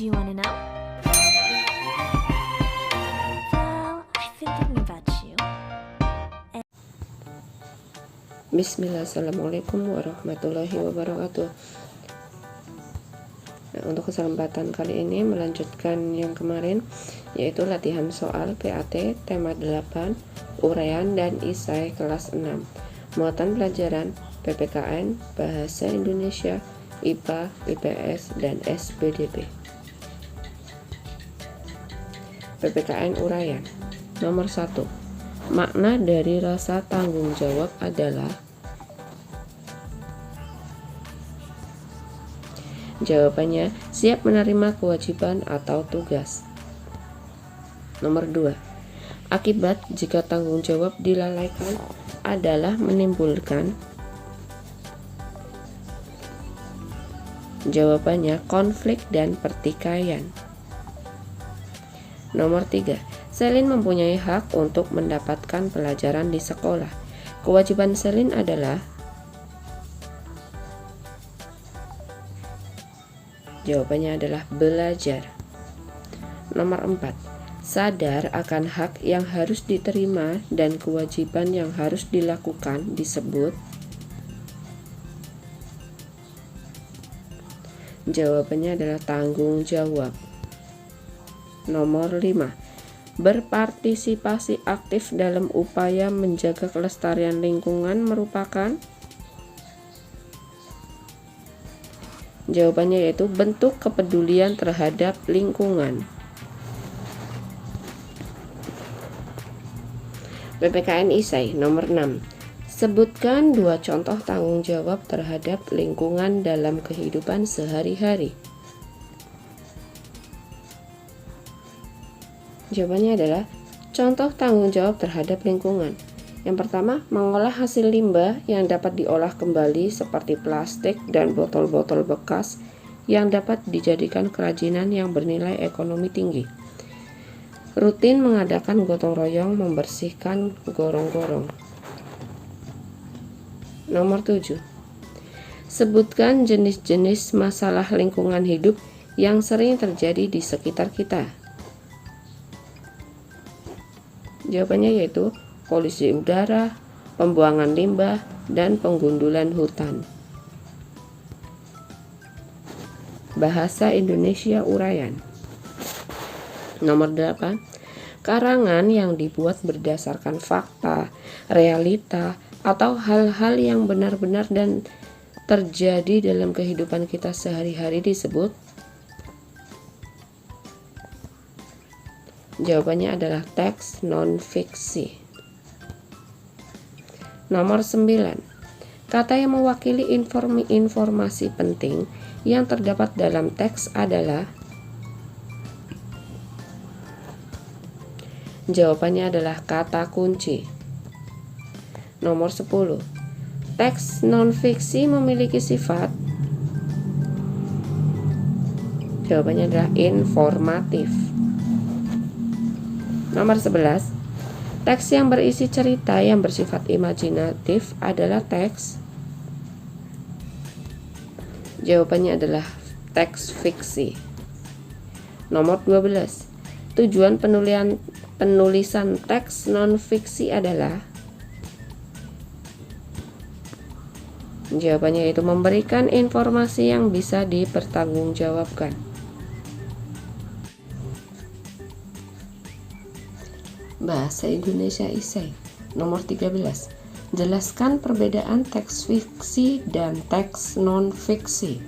Do you want to know? Well, I've been thinking about you. Bismillah, Assalamualaikum warahmatullahi wabarakatuh. Nah, untuk kesempatan kali ini melanjutkan yang kemarin, yaitu latihan soal PAT tema 8, uraian dan isai kelas 6. Muatan pelajaran PPKN, Bahasa Indonesia, IPA, IPS, dan SPDP. PPKN uraian. Nomor 1. Makna dari rasa tanggung jawab adalah. Jawabannya, siap menerima kewajiban atau tugas. Nomor 2. Akibat jika tanggung jawab dilalaikan adalah menimbulkan. Jawabannya, konflik dan pertikaian. Nomor 3. Selin mempunyai hak untuk mendapatkan pelajaran di sekolah. Kewajiban Selin adalah. Jawabannya adalah belajar. Nomor 4. Sadar akan hak yang harus diterima dan kewajiban yang harus dilakukan disebut. Jawabannya adalah tanggung jawab. Nomor 5. Berpartisipasi aktif dalam upaya menjaga kelestarian lingkungan merupakan. Jawabannya yaitu bentuk kepedulian terhadap lingkungan. PPKN Isai nomor 6. Sebutkan 2 contoh tanggung jawab terhadap lingkungan dalam kehidupan sehari-hari. Jawabannya adalah contoh tanggung jawab terhadap lingkungan. Yang pertama, mengolah hasil limbah yang dapat diolah kembali seperti plastik dan botol-botol bekas yang dapat dijadikan kerajinan yang bernilai ekonomi tinggi. Rutin mengadakan gotong royong membersihkan gorong-gorong. Nomor 7. Sebutkan jenis-jenis masalah lingkungan hidup yang sering terjadi di sekitar kita. Jawabannya yaitu polusi udara, pembuangan limbah, dan penggundulan hutan. Bahasa Indonesia uraian. Nomor 8. Karangan yang dibuat berdasarkan fakta, realita, atau hal-hal yang benar-benar dan terjadi dalam kehidupan kita sehari-hari disebut. Jawabannya adalah teks non-fiksi. Nomor 9. Kata yang mewakili informasi penting yang terdapat dalam teks adalah. Jawabannya adalah kata kunci. Nomor 10. Teks non-fiksi memiliki sifat. Jawabannya adalah informatif. Nomor 11. Teks yang berisi cerita yang bersifat imajinatif adalah teks. Jawabannya adalah teks fiksi. Nomor 12. Tujuan penulisan teks non-fiksi adalah. Jawabannya yaitu memberikan informasi yang bisa dipertanggungjawabkan. Bahasa Indonesia Isai nomor 13. Jelaskan perbedaan teks fiksi dan teks non-fiksi.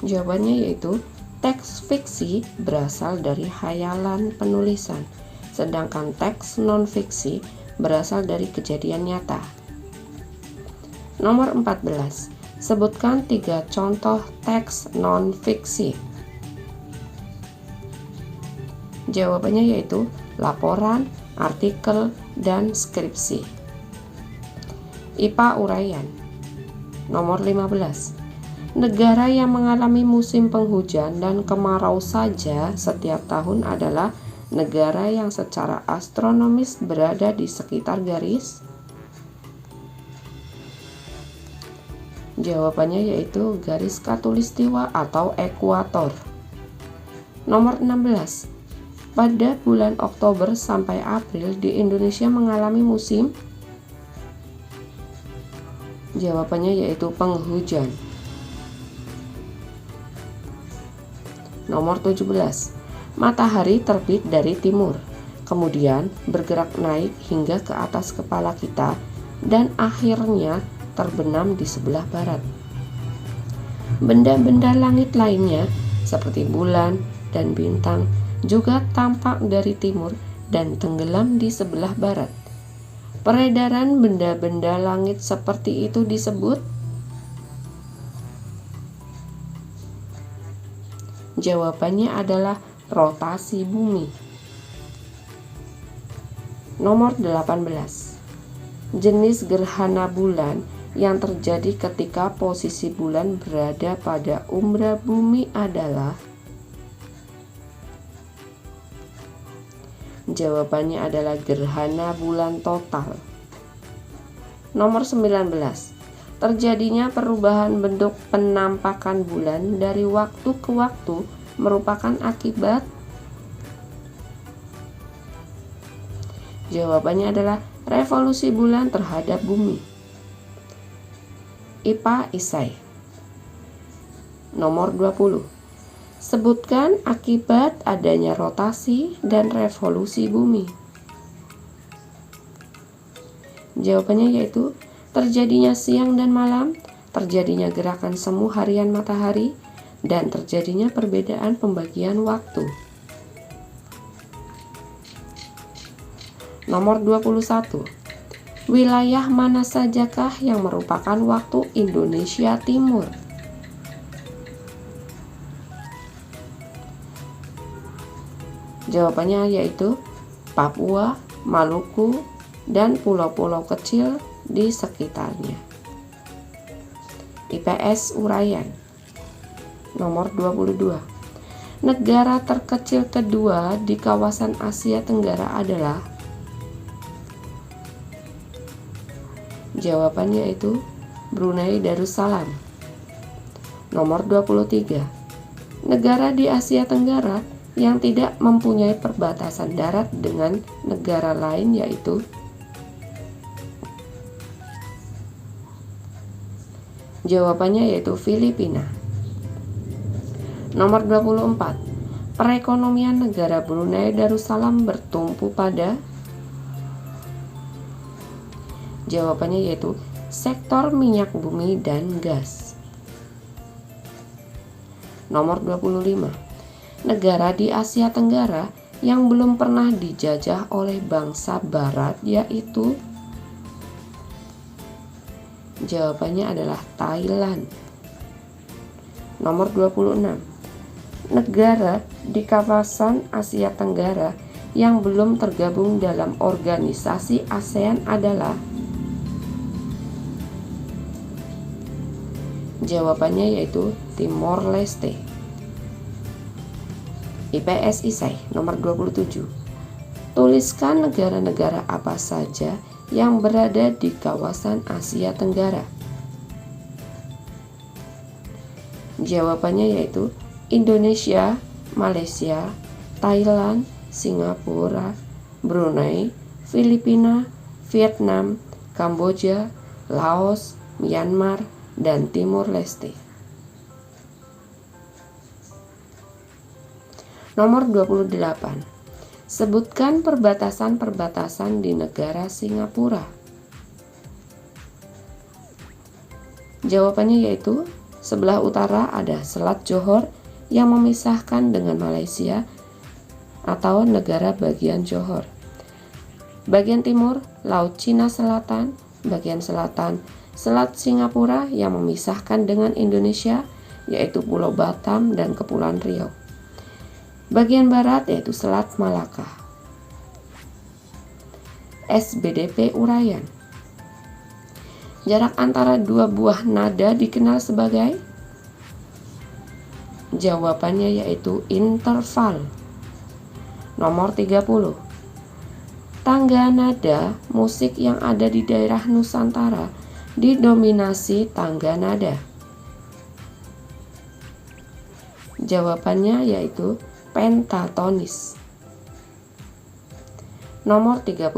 Jawabannya yaitu teks fiksi berasal dari khayalan penulisan, sedangkan teks non-fiksi berasal dari kejadian nyata. Nomor 14. Sebutkan 3 contoh teks non-fiksi. Jawabannya yaitu laporan, artikel, dan skripsi. IPA uraian. Nomor 15. Negara yang mengalami musim penghujan dan kemarau saja setiap tahun adalah negara yang secara astronomis berada di sekitar garis. Jawabannya yaitu garis khatulistiwa atau ekuator. Nomor 16. Pada bulan Oktober sampai April di Indonesia mengalami musim. Jawabannya yaitu penghujan. Nomor 17. Matahari terbit dari timur, kemudian bergerak naik hingga ke atas kepala kita dan akhirnya terbenam di sebelah barat. Benda-benda langit lainnya seperti bulan dan bintang juga tampak dari timur dan tenggelam di sebelah barat. Peredaran benda-benda langit seperti itu disebut. Jawabannya adalah rotasi bumi. Nomor 18. Jenis gerhana bulan yang terjadi ketika posisi bulan berada pada umbra bumi adalah. Jawabannya adalah gerhana bulan total. Nomor 19. Terjadinya perubahan bentuk penampakan bulan dari waktu ke waktu merupakan akibat. Jawabannya adalah revolusi bulan terhadap bumi. IPA Isai. Nomor 20. Sebutkan akibat adanya rotasi dan revolusi bumi. Jawabannya yaitu terjadinya siang dan malam, terjadinya gerakan semu harian matahari, dan terjadinya perbedaan pembagian waktu. Nomor 21. Wilayah mana sajakah yang merupakan waktu Indonesia Timur? Jawabannya yaitu Papua, Maluku, dan pulau-pulau kecil di sekitarnya. IPS Uraian. Nomor 22. Negara terkecil kedua di kawasan Asia Tenggara adalah. Jawabannya yaitu Brunei Darussalam. Nomor 23. Negara di Asia Tenggara yang tidak mempunyai perbatasan darat dengan negara lain yaitu. Jawabannya yaitu Filipina. Nomor 24. Perekonomian negara Brunei Darussalam bertumpu pada. Jawabannya yaitu sektor minyak bumi dan gas. Nomor 25. Negara di Asia Tenggara yang belum pernah dijajah oleh bangsa barat yaitu. Jawabannya adalah Thailand. Nomor 26. Negara di kawasan Asia Tenggara yang belum tergabung dalam organisasi ASEAN adalah. Jawabannya yaitu Timor Leste. IPS Isai nomor 27. Tuliskan negara-negara apa saja yang berada di kawasan Asia Tenggara. Jawabannya yaitu Indonesia, Malaysia, Thailand, Singapura, Brunei, Filipina, Vietnam, Kamboja, Laos, Myanmar, dan Timor Leste. Nomor 28. Sebutkan perbatasan-perbatasan di negara Singapura. Jawabannya yaitu sebelah utara ada Selat Johor yang memisahkan dengan Malaysia atau negara bagian Johor. Bagian timur Laut Cina Selatan, bagian selatan Selat Singapura yang memisahkan dengan Indonesia yaitu Pulau Batam dan Kepulauan Riau. Bagian barat yaitu Selat Malaka. SBDP Uraian. Jarak antara dua buah nada dikenal sebagai. Jawabannya yaitu interval. Nomor 30. Tangga nada musik yang ada di daerah Nusantara didominasi tangga nada? Jawabannya yaitu pentatonis. Nomor 31.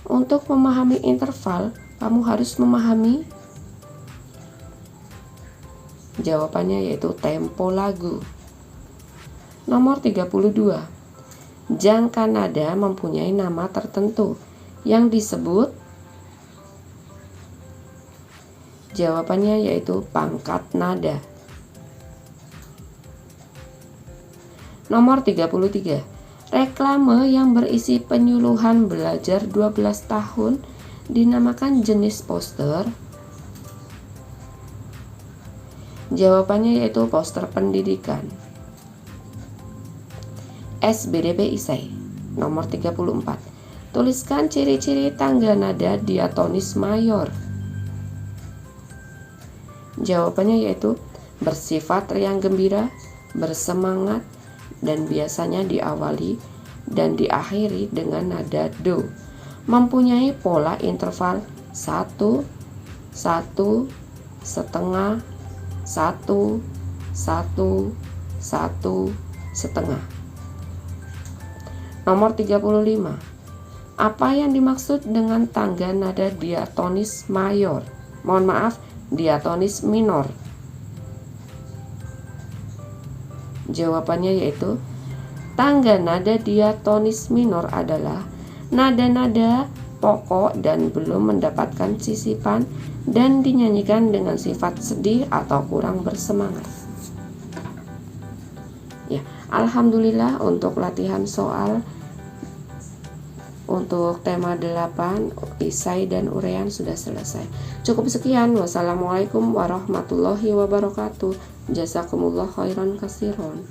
Untuk memahami interval, kamu harus memahami. Jawabannya yaitu tempo lagu. Nomor 32. Jangka nada mempunyai nama tertentu yang disebut. Jawabannya yaitu pangkat nada. Nomor 33. Reklame yang berisi penyuluhan belajar 12 tahun dinamakan jenis poster. Jawabannya yaitu poster pendidikan. SBDP ISAI. Nomor 34. Tuliskan ciri-ciri tangga nada diatonis mayor. Jawabannya yaitu bersifat riang gembira, bersemangat, dan biasanya diawali dan diakhiri dengan nada do. Mempunyai pola interval 1, 1, setengah, 1, 1, 1, setengah. Nomor 35. Apa yang dimaksud dengan tangga nada diatonis mayor? Mohon maaf, diatonis minor. Jawabannya yaitu tangga nada diatonis minor adalah nada-nada pokok dan belum mendapatkan sisipan dan dinyanyikan dengan sifat sedih atau kurang bersemangat. Ya, alhamdulillah untuk latihan soal untuk tema 8 isai dan urean sudah selesai. Cukup sekian. Wassalamualaikum warahmatullahi wabarakatuh. Jazakumullah khairan katsiran.